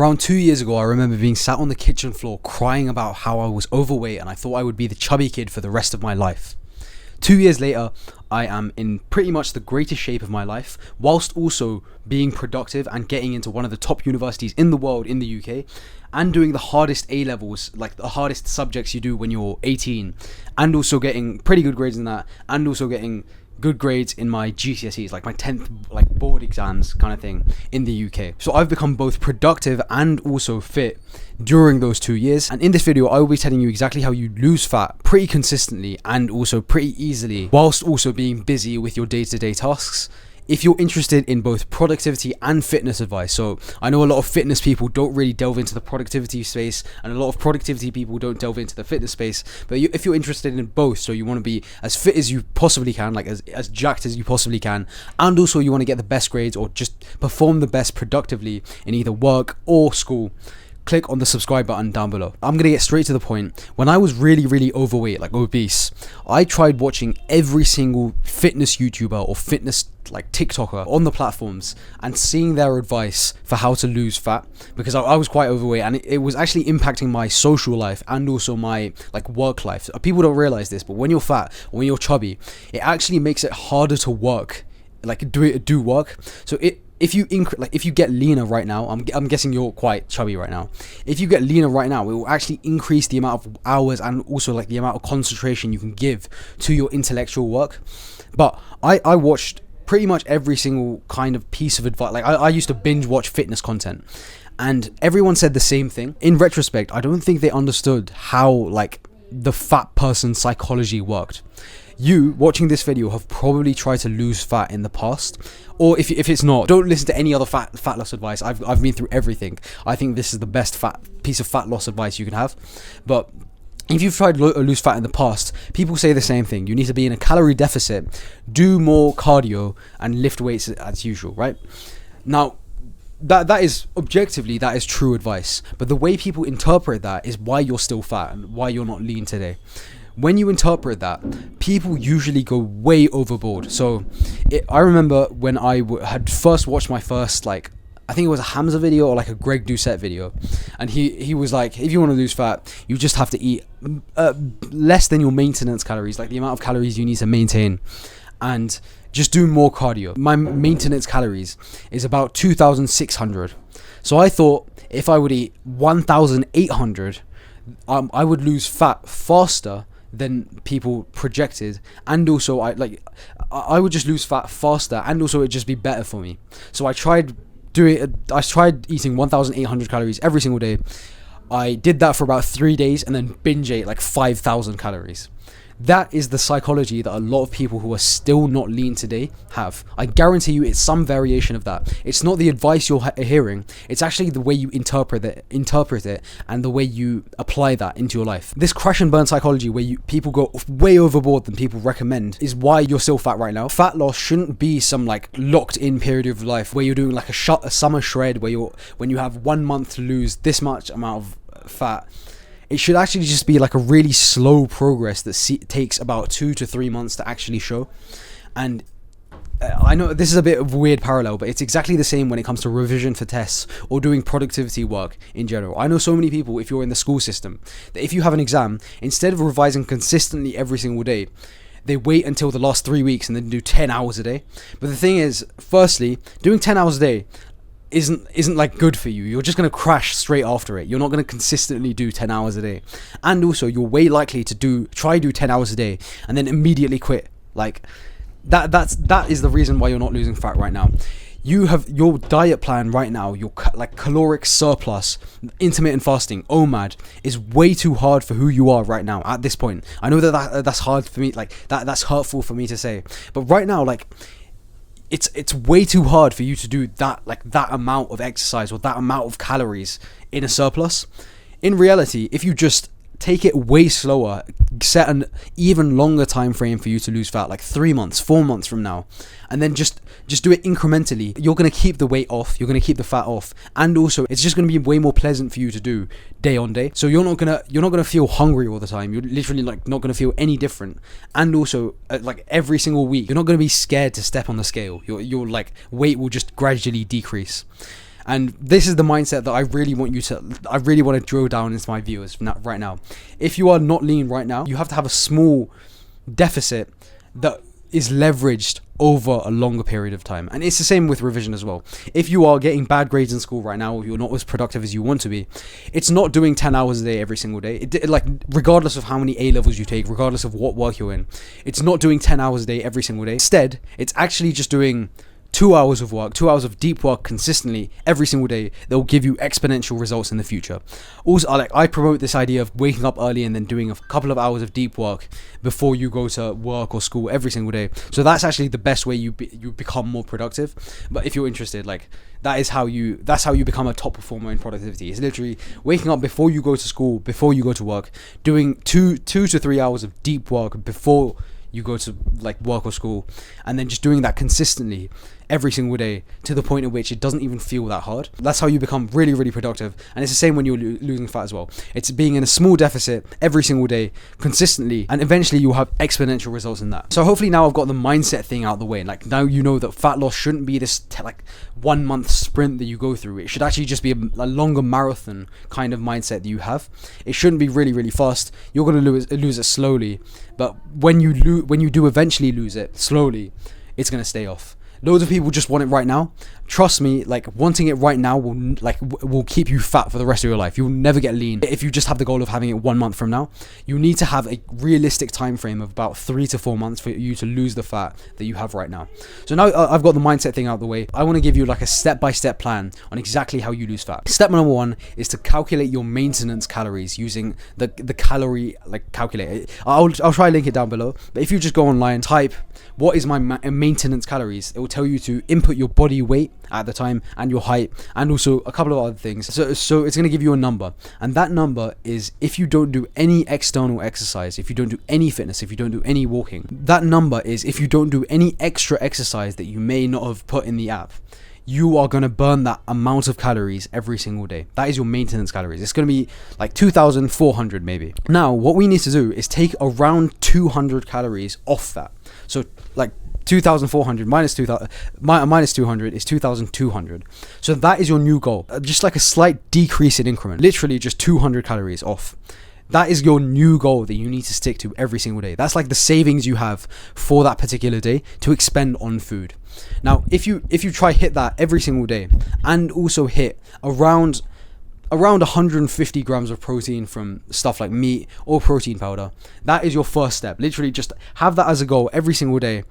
Around 2 years ago, I remember being sat on the kitchen floor crying about how I was overweight and I thought I would be the chubby kid for the rest of my life. 2 years later, I am in pretty much the greatest shape of my life, whilst also being productive and getting into one of the top universities in the world in the UK, and doing the hardest A levels, like the hardest subjects you do when you're 18, and also getting pretty good grades in that, and also getting good grades in my GCSEs, like my 10th like board exams kind of thing in the UK. So I've become both productive and also fit during those 2 years, and in this video I will be telling you exactly how you lose fat pretty consistently and also pretty easily whilst also being busy with your day-to-day tasks. If you're interested in both productivity and fitness advice, so I know a lot of fitness people don't really delve into the productivity space, and a lot of productivity people don't delve into the fitness space, but if you're interested in both, so you want to be as fit as you possibly can, like as jacked as you possibly can, and also you want to get the best grades or just perform the best productively in either work or school, click on the subscribe button down below. I'm gonna get straight to the point. When I was really overweight, like obese, I tried watching every single fitness YouTuber or fitness like TikToker on the platforms and seeing their advice for how to lose fat, because I was quite overweight and it was actually impacting my social life and also my like work life. People don't realize this, but when you're fat or when you're chubby, it actually makes it harder to work, like do work. So if you get leaner right now, I'm guessing you're quite chubby right now. If you get leaner right now, it will actually increase the amount of hours and also like the amount of concentration you can give to your intellectual work. But I watched pretty much every single kind of piece of advice. Like I used to binge watch fitness content, and everyone said the same thing. In retrospect, I don't think they understood how like the fat person psychology worked. You watching this video have probably tried to lose fat in the past, or if it's not, don't listen to any other fat loss advice. I've been through everything. I think this is the best piece of fat loss advice you can have. But if you've tried to lose fat in the past, people say the same thing. You need to be in a calorie deficit, do more cardio, and lift weights as usual, right? Now, that is objectively, that is true advice. But the way people interpret that is why you're still fat and why you're not lean today. When you interpret that, people usually go way overboard. So I remember when I had first watched my first, like, I think it was a Hamza video or like a Greg Doucette video, and he was like, if you want to lose fat, you just have to eat less than your maintenance calories, like the amount of calories you need to maintain, and just do more cardio. My maintenance calories is about 2,600. So I thought if I would eat 1,800, I would lose fat faster than people projected, and also I would just lose fat faster, and also it'd just be better for me. So I tried eating 1,800 calories every single day. I did that for about 3 days and then binge ate like 5,000 calories. That is the psychology that a lot of people who are still not lean today have. I guarantee you it's some variation of that. It's not the advice you're hearing, it's actually the way you interpret it and the way you apply that into your life. This crash and burn psychology where people go way overboard than people recommend is why you're still fat right now. Fat loss shouldn't be some like locked in period of life where you're doing like a summer shred when you have 1 month to lose this much amount of fat. It should actually just be like a really slow progress that takes about 2 to 3 months to actually show. And I know this is a bit of a weird parallel, but it's exactly the same when it comes to revision for tests or doing productivity work in general. I know so many people, if you're in the school system, that if you have an exam, instead of revising consistently every single day, they wait until the last 3 weeks and then do 10 hours a day. But the thing is, firstly, doing 10 hours a day isn't like good for you. You're just going to crash straight after it. You're not going to consistently do 10 hours a day, and also you're way likely to do 10 hours a day and then immediately quit. Like that is the reason why you're not losing fat right now. You have your diet plan right now, your like caloric surplus, intermittent fasting, OMAD, is way too hard for who you are right now at this point. I know that's hard for me, like that's hurtful for me to say, but right now, like, it's way too hard for you to do that amount of exercise or that amount of calories in a surplus. In reality, if you just take it way slower, set an even longer time frame for you to lose fat, like 3 months, 4 months from now, and then just do it incrementally, you're going to keep the weight off, you're going to keep the fat off, and also it's just going to be way more pleasant for you to do day on day. So you're not going to feel hungry all the time. You're literally like not going to feel any different. And also like every single week, you're not going to be scared to step on the scale. Your like weight will just gradually decrease. And this is the mindset that I really want to drill down into my viewers right now. If you are not lean right now, you have to have a small deficit that is leveraged over a longer period of time. And it's the same with revision as well. If you are getting bad grades in school right now, or you're not as productive as you want to be, it's not doing 10 hours a day every single day. Like, regardless of how many A levels you take, regardless of what work you're in, it's not doing 10 hours a day every single day. Instead, it's actually just doing 2 hours of work, 2 hours of deep work consistently every single day that will give you exponential results in the future. Also, I promote this idea of waking up early and then doing a couple of hours of deep work before you go to work or school every single day. So that's actually the best way you become more productive. But if you're interested, like, that's how you become a top performer in productivity. It's literally waking up before you go to school, before you go to work, doing 2 to 3 hours of deep work before you go to like work or school, and then just doing that consistently every single day to the point at which it doesn't even feel that hard. That's how you become really, really productive. And it's the same when you're losing fat as well. It's being in a small deficit every single day consistently, and eventually you'll have exponential results in that. So hopefully now I've got the mindset thing out of the way. Like, now you know that fat loss shouldn't be this like 1 month sprint that you go through. It should actually just be a longer marathon kind of mindset that you have. It shouldn't be really, really fast. You're going to lose it slowly, but when you do eventually lose it slowly, it's going to stay off. Loads of people just want it right now. Trust me, like, wanting it right now will keep you fat for the rest of your life. You'll never get lean if you just have the goal of having it 1 month from now. You need to have a realistic time frame of about 3 to 4 months for you to lose the fat that you have right now. So now I've got the mindset thing out of the way. I want to give you like a step-by-step plan on exactly how you lose fat. Step number 1 is to calculate your maintenance calories using the calorie calculator. I'll try to link it down below. But if you just go online, type what is my maintenance calories, it will tell you to input your body weight at the time and your height and also a couple of other things. So it's going to give you a number, and that number is if you don't do any external exercise, if you don't do any fitness, if you don't do any walking. That number is if you don't do any extra exercise that you may not have put in the app. You are going to burn that amount of calories every single day. That is your maintenance calories. It's going to be like 2,400 maybe. Now, what we need to do is take around 200 calories off that. So like 2,400 minus 200 is 2,200. So that is your new goal. Just like a slight decrease in increment. Literally just 200 calories off. That is your new goal that you need to stick to every single day. That's like the savings you have for that particular day to expend on food. Now, if you try hit that every single day and also hit around 150 grams of protein from stuff like meat or protein powder, that is your first step. Literally just have that as a goal every single day,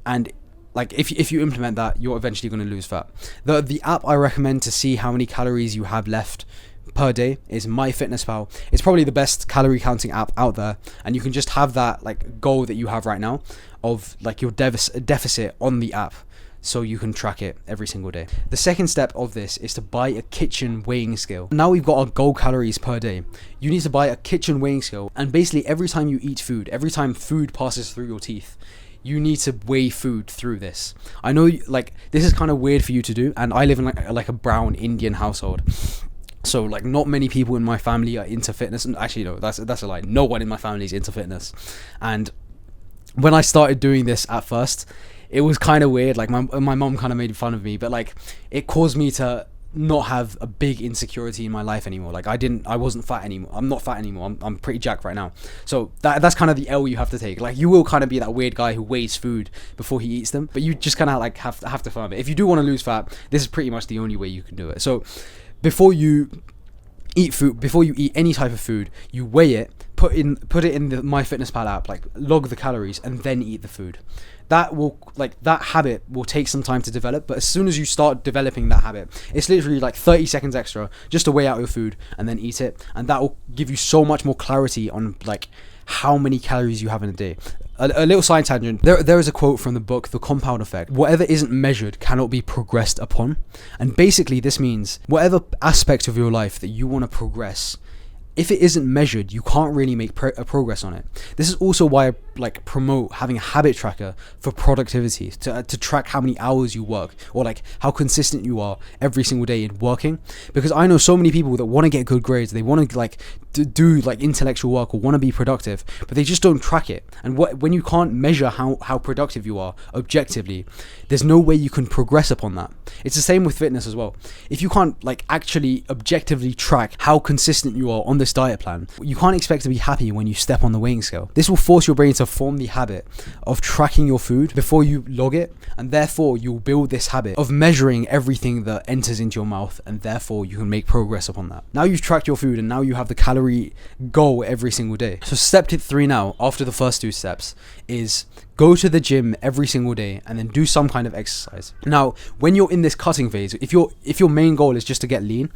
and like if you implement that, you're eventually going to lose fat. The app I recommend to see how many calories you have left per day is MyFitnessPal. It's probably the best calorie counting app out there, and you can just have that like goal that you have right now of like your deficit on the app, so you can track it every single day. The second step of this is to buy a kitchen weighing scale. Now we've got our goal calories per day. You need to buy a kitchen weighing scale, and basically every time you eat food, every time food passes through your teeth, you need to weigh food through this. I know like this is kind of weird for you to do, and I live in like a brown Indian household. So like not many people in my family are into fitness. And actually no, that's a lie. No one in my family is into fitness. And when I started doing this at first, it was kind of weird. Like my mom kind of made fun of me, but like it caused me to not have a big insecurity in my life anymore. Like I wasn't fat anymore. I'm not fat anymore. I'm pretty jacked right now. So that's kind of the L you have to take. Like you will kind of be that weird guy who weighs food before he eats them, but you just kind of like have to farm it. If you do want to lose fat, this is pretty much the only way you can do it. So before you eat any type of food, you weigh it, put it in the MyFitnessPal app, like log the calories, and then eat the food. That habit will take some time to develop, but as soon as you start developing that habit, it's literally like 30 seconds extra just to weigh out your food and then eat it, and that will give you so much more clarity on like how many calories you have in a day. A little side tangent. There is a quote from the book The Compound Effect. Whatever isn't measured cannot be progressed upon. And basically this means whatever aspect of your life that you want to progress, if it isn't measured, you can't really make progress on it. This is also why like promote having a habit tracker for productivity to track how many hours you work, or like how consistent you are every single day in working. Because I know so many people that want to get good grades, they want to like do like intellectual work or want to be productive, but they just don't track it. And when you can't measure how productive you are objectively, there's no way you can progress upon that. It's the same with fitness as well. If you can't like actually objectively track how consistent you are on this diet plan, you can't expect to be happy when you step on the weighing scale. This will force your brain to form the habit of tracking your food before you log it, and therefore you'll build this habit of measuring everything that enters into your mouth, and therefore you can make progress upon that. Now you've tracked your food and now you have the calorie goal every single day. So step tip 3 now, after the first 2 steps, is go to the gym every single day and then do some kind of exercise. Now, when you're in this cutting phase, if your main goal is just to get lean,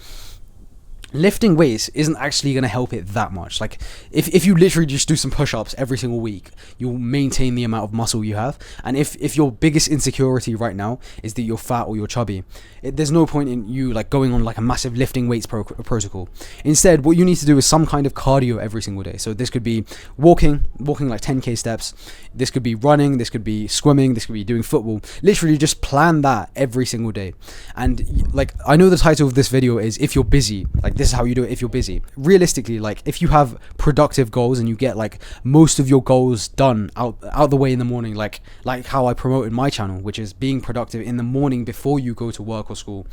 lifting weights isn't actually going to help it that much. Like if you literally just do some push-ups every single week, you'll maintain the amount of muscle you have. And if your biggest insecurity right now is that you're fat or you're chubby, there's no point in you like going on like a massive lifting weights protocol. Instead, what you need to do is some kind of cardio every single day. So this could be walking like 10k steps. This could be running, this could be swimming, this could be doing football. Literally just plan that every single day. And like, I know the title of this video is if you're busy, like this is how you do it if you're busy. Realistically, like if you have productive goals and you get like most of your goals done out the way in the morning, like how I promoted my channel, which is being productive in the morning before you go to work or school.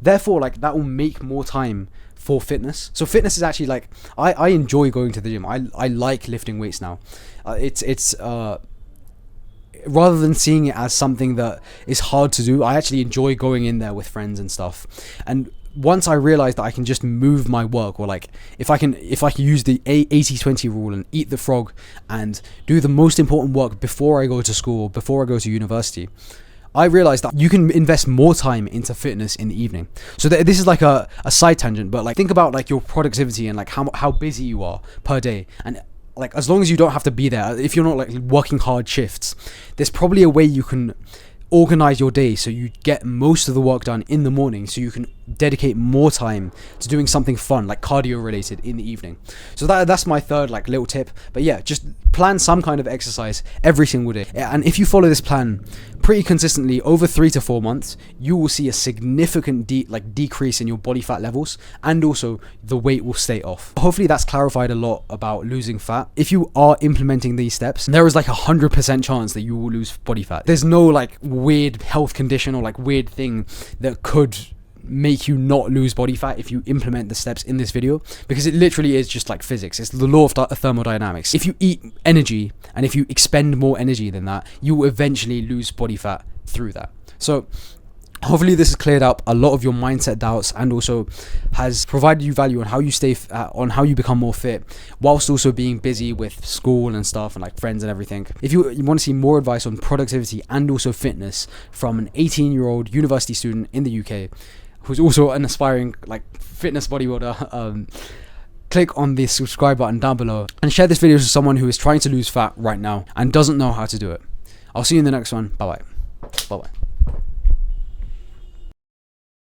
Therefore, like that will make more time for fitness. So fitness is actually like, I enjoy going to the gym. I like lifting weights now. It's rather than seeing it as something that is hard to do, I actually enjoy going in there with friends and stuff. And once I realized that I can just move my work, or like if I can use the 80-20 rule and eat the frog and do the most important work before I go to school, before I go to university, I realized that you can invest more time into fitness in the evening. So this is like a side tangent, but like think about like your productivity and like how busy you are per day. And like as long as you don't have to be there, if you're not like working hard shifts, there's probably a way you can organize your day so you get most of the work done in the morning, so you can dedicate more time to doing something fun like cardio related in the evening. So that's my third like little tip. But yeah, just plan some kind of exercise every single day, and if you follow this plan pretty consistently over 3 to 4 months, you will see a significant decrease in your body fat levels, and also the weight will stay off. Hopefully that's clarified a lot about losing fat. If you are implementing these steps, there is like 100% chance that you will lose body fat. There's no like weird health condition or like weird thing that could make you not lose body fat if you implement the steps in this video, because it literally is just like physics. It's the law of thermodynamics. If you eat energy and if you expend more energy than that, you will eventually lose body fat through that. So hopefully this has cleared up a lot of your mindset doubts, and also has provided you value on how you on how you become more fit, whilst also being busy with school and stuff and like friends and everything. If you want to see more advice on productivity and also fitness from an 18-year-old university student in the UK who's also an aspiring like fitness bodybuilder, click on the subscribe button down below and share this video to someone who is trying to lose fat right now and doesn't know how to do it. I'll see you in the next one. Bye bye.